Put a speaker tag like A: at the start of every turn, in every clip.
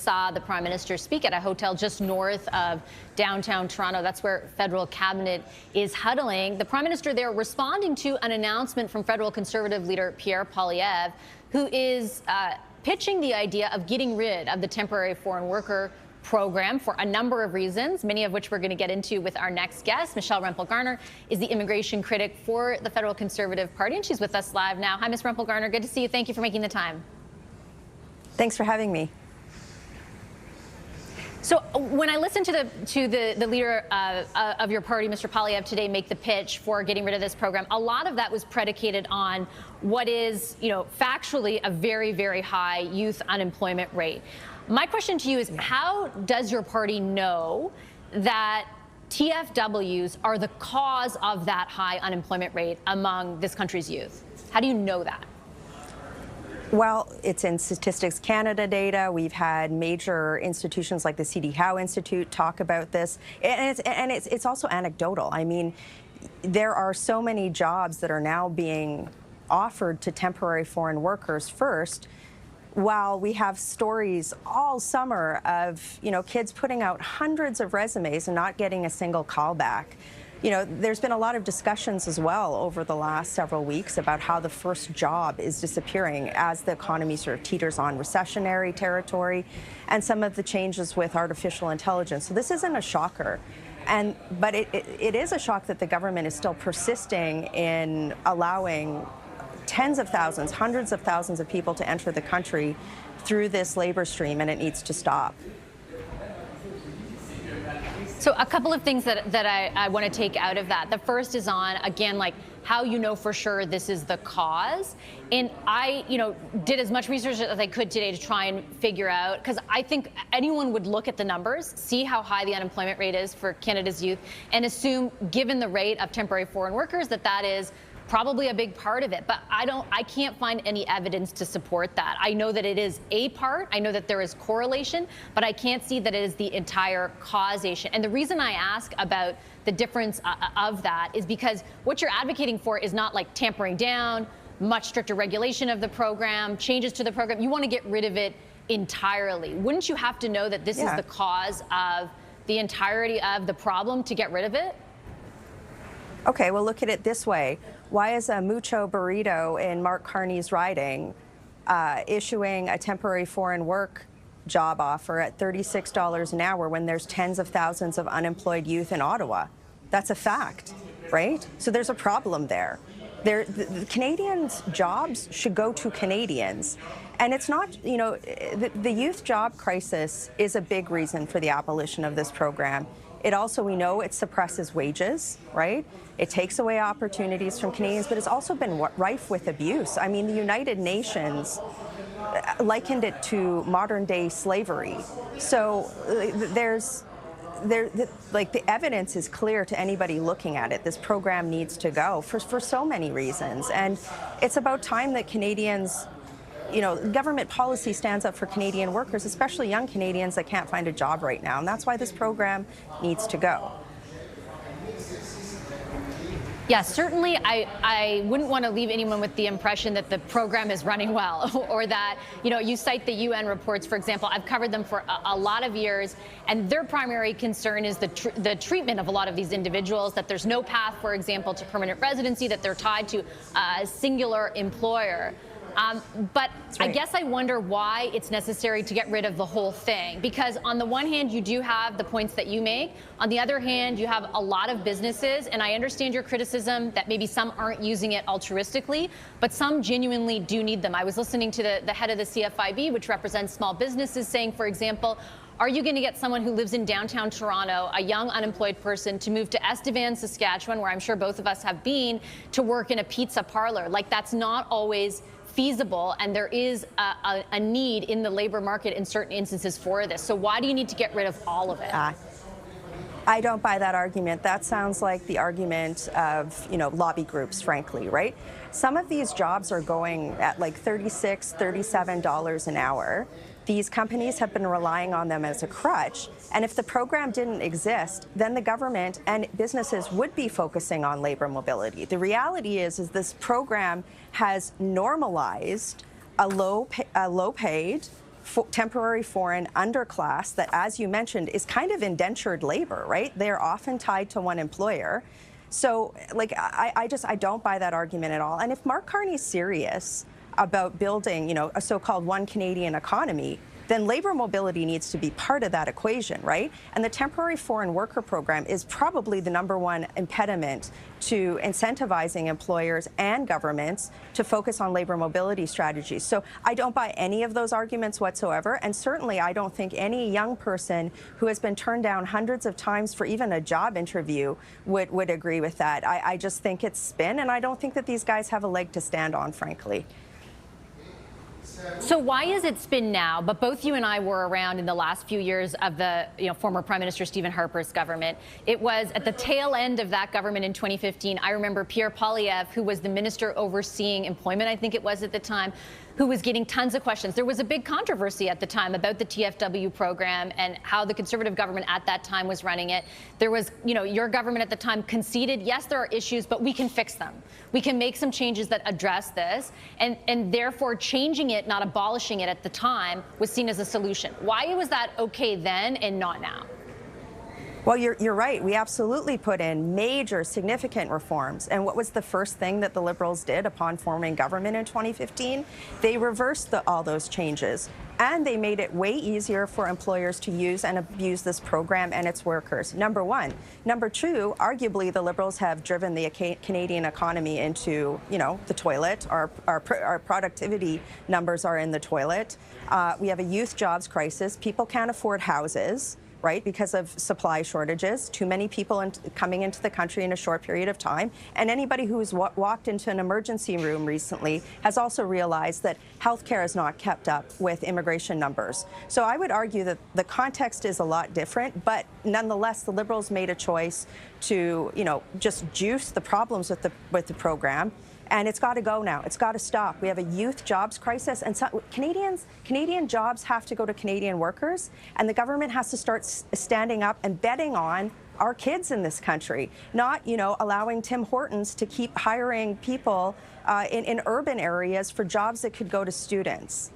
A: just saw the Prime Minister speak at a hotel just north of downtown Toronto. That's where federal cabinet is huddling. The Prime Minister there responding to an announcement from federal Conservative leader Pierre Poilievre, who is pitching the idea of getting rid of the temporary foreign worker program for a number of reasons, many of which we're going to get into with our next guest. Michelle Rempel Garner is the immigration critic for the federal Conservative Party, and she's with us live now. Hi, Ms. Rempel Garner. Good to see you. Thank you for making the time.
B: Thanks for having me.
A: So when I listened to the leader of your party, Mr. Poilievre, today make the pitch for getting rid of this program, a lot of that was predicated on what is, factually a very, very high youth unemployment rate. My question to you is, how does your party know that TFWs are the cause of that high unemployment rate among this country's youth? How do you know that?
B: Well, it's in Statistics Canada data. We've had major institutions like the C.D. Howe Institute talk about this. And it's also anecdotal. I mean, there are so many jobs that are now being offered to temporary foreign workers first, while we have stories all summer of, kids putting out hundreds of resumes and not getting a single call back. There's been a lot of discussions as well over the last several weeks about how the first job is disappearing as the economy sort of teeters on recessionary territory, and some of the changes with artificial intelligence. So this isn't a shocker. But it is a shock that the government is still persisting in allowing tens of thousands, hundreds of thousands of people to enter the country through this labor stream, and it needs to stop.
A: So a couple of things that I want to take out of that. The first is on, again, like how you know for sure this is the cause. And I, did as much research as I could today to try and figure out, because I think anyone would look at the numbers, see how high the unemployment rate is for Canada's youth, and assume, given the rate of temporary foreign workers, that is probably a big part of it, but I can't find any evidence to support that. I know that it is a part, I know that there is correlation, but I can't see that it is the entire causation. And the reason I ask about the difference of that is because what you're advocating for is not like tampering down, much stricter regulation of the program, changes to the program. You want to get rid of it entirely. Wouldn't you have to know that this is the cause of the entirety of the problem to get rid of it?
B: Okay, well, look at it this way. Why is a Mucho Burrito in Mark Carney's riding issuing a temporary foreign work job offer at $36 an hour when there's tens of thousands of unemployed youth in Ottawa? That's a fact, right? So there's a problem there. The Canadians' jobs should go to Canadians. And it's not, the youth job crisis is a big reason for the abolition of this program. It also, we know, it suppresses wages, right? It takes away opportunities from Canadians, but it's also been rife with abuse. I mean, the United Nations likened it to modern-day slavery. So the evidence is clear to anybody looking at it. This program needs to go for so many reasons. And it's about time that Canadians, government policy stands up for Canadian workers, especially young Canadians that can't find a job right now. And that's why this program needs to go.
A: Yeah, certainly I wouldn't want to leave anyone with the impression that the program is running well or that, you cite the UN reports, for example. I've covered them for a lot of years, and their primary concern is the treatment of a lot of these individuals, that there's no path, for example, to permanent residency, that they're tied to a singular employer. But I guess I wonder why it's necessary to get rid of the whole thing. Because on the one hand, you do have the points that you make. On the other hand, you have a lot of businesses, and I understand your criticism that maybe some aren't using it altruistically, but some genuinely do need them. I was listening to the head of the CFIB, which represents small businesses, saying, for example, are you going to get someone who lives in downtown Toronto, a young unemployed person, to move to Estevan, Saskatchewan, where I'm sure both of us have been, to work in a pizza parlor? Like, that's not always feasible, and there is a need in the labor market in certain instances for this. So why do you need to get rid of all of it?
B: I don't buy that argument. That sounds like the argument of, lobby groups, frankly, right? Some of these jobs are going at like $36, $37 an hour. These companies have been relying on them as a crutch. And if the program didn't exist, then the government and businesses would be focusing on labor mobility. The reality is this program has normalized a low-paid, temporary foreign underclass that, as you mentioned, is kind of indentured labor, right? They're often tied to one employer. So, like, I don't buy that argument at all. And if Mark Carney's serious about building, you know, a so-called one Canadian economy, then labor mobility needs to be part of that equation, right? And the temporary foreign worker program is probably the #1 impediment to incentivizing employers and governments to focus on labor mobility strategies. So I don't buy any of those arguments whatsoever. And certainly I don't think any young person who has been turned down hundreds of times for even a job interview would agree with that. I just think it's spin, and I don't think that these guys have a leg to stand on, frankly.
A: So why is it spin now? But both you and I were around in the last few years of the former Prime Minister Stephen Harper's government. It was at the tail end of that government in 2015. I remember Pierre Poilievre, who was the minister overseeing employment, I think it was at the time, who was getting tons of questions. There was a big controversy at the time about the TFW program and how the Conservative government at that time was running it. There was, your government at the time conceded, yes, there are issues, but we can fix them. We can make some changes that address this, and therefore changing it, not abolishing it at the time, was seen as a solution. Why was that okay then and not now?
B: Well, you're right. We absolutely put in major, significant reforms. And what was the first thing that the Liberals did upon forming government in 2015? They reversed all those changes. And they made it way easier for employers to use and abuse this program and its workers, #1. #2, arguably, the Liberals have driven the Canadian economy into, the toilet. Our productivity numbers are in the toilet. We have a youth jobs crisis. People can't afford houses, right, because of supply shortages, too many people coming into the country in a short period of time. And anybody who's walked into an emergency room recently has also realized that healthcare has not kept up with immigration numbers. So I would argue that the context is a lot different, but nonetheless, the Liberals made a choice to, just juice the problems with the program. And it's got to go now. It's got to stop. We have a youth jobs crisis, and Canadian jobs have to go to Canadian workers, and the government has to start standing up and betting on our kids in this country, not allowing Tim Hortons to keep hiring people in urban areas for jobs that could go to students.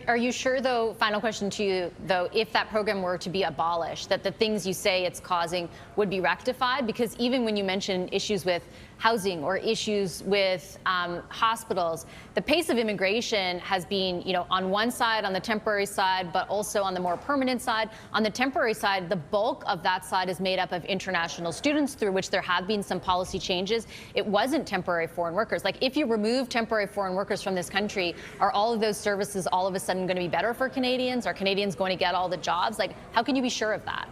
A: Are you sure, though, final question to you, though, if that program were to be abolished, that the things you say it's causing would be rectified? Because even when you mention issues with housing or issues with hospitals, the pace of immigration has been, on one side, on the temporary side, but also on the more permanent side. On the temporary side, the bulk of that side is made up of international students, through which there have been some policy changes. It wasn't temporary foreign workers. Like, if you remove temporary foreign workers from this country, are all of those services all of a sudden going to be better for Canadians? Are Canadians going to get all the jobs? Like, how can you be sure of that?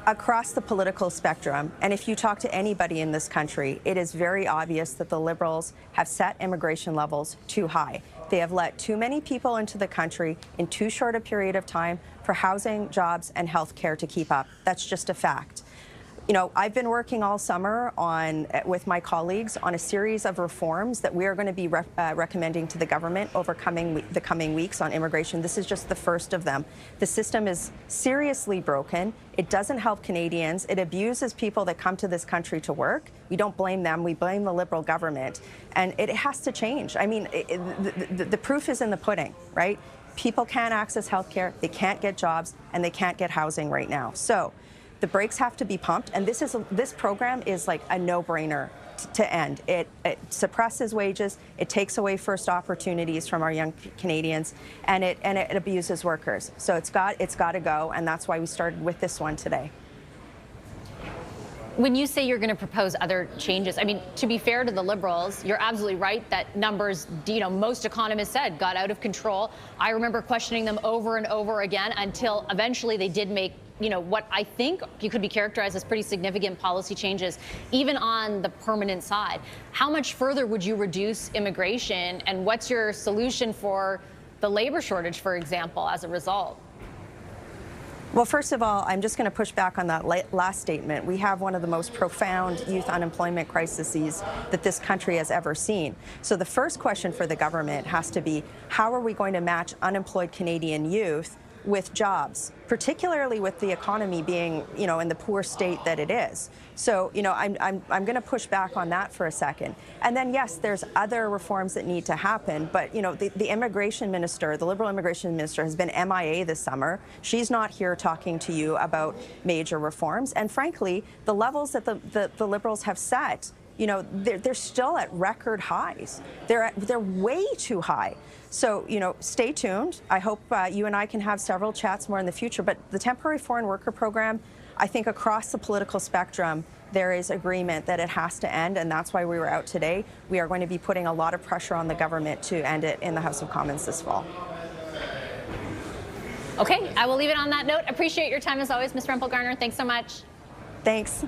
B: Across the political spectrum, and if you talk to anybody in this country, it is very obvious that the Liberals have set immigration levels too high. They have let too many people into the country in too short a period of time for housing, jobs, and health care to keep up. That's just a fact. I've been working all summer with my colleagues on a series of reforms that we are going to be recommending to the government over the coming weeks on immigration. This is just the first of them. The system is seriously broken. It doesn't help Canadians. It abuses people that come to this country to work. We don't blame them. We blame the Liberal government. And it has to change. I mean, the proof is in the pudding, right? People can't access health care, they can't get jobs, and they can't get housing right now. So the brakes have to be pumped, and this program is like a no-brainer to end. It suppresses wages, it takes away first opportunities from our young Canadians, and it abuses workers. So it's got to go, and that's why we started with this one today.
A: When you say you're going to propose other changes, I mean, to be fair to the Liberals, you're absolutely right that numbers, most economists said, got out of control. I remember questioning them over and over again until eventually they did make what I think you could be characterized as pretty significant policy changes, even on the permanent side. How much further would you reduce immigration, and what's your solution for the labor shortage, for example, as a result?
B: Well, first of all, I'm just going to push back on that last statement. We have one of the most profound youth unemployment crises that this country has ever seen. So the first question for the government has to be, how are we going to match unemployed Canadian youth with jobs, particularly with the economy being, in the poor state that it is. So, I'm going to push back on that for a second. And then, yes, there's other reforms that need to happen. But, the immigration minister, the Liberal immigration minister, has been MIA this summer. She's not here talking to you about major reforms. And frankly, the levels that the Liberals have set, they're still at record highs. They're way too high. So, stay tuned. I hope you and I can have several chats more in the future. But the temporary foreign worker program, I think across the political spectrum, there is agreement that it has to end, and that's why we were out today. We are going to be putting a lot of pressure on the government to end it in the House of Commons this fall.
A: Okay, I will leave it on that note. Appreciate your time as always, Ms. Rempel Garner. Thanks so much.
B: Thanks.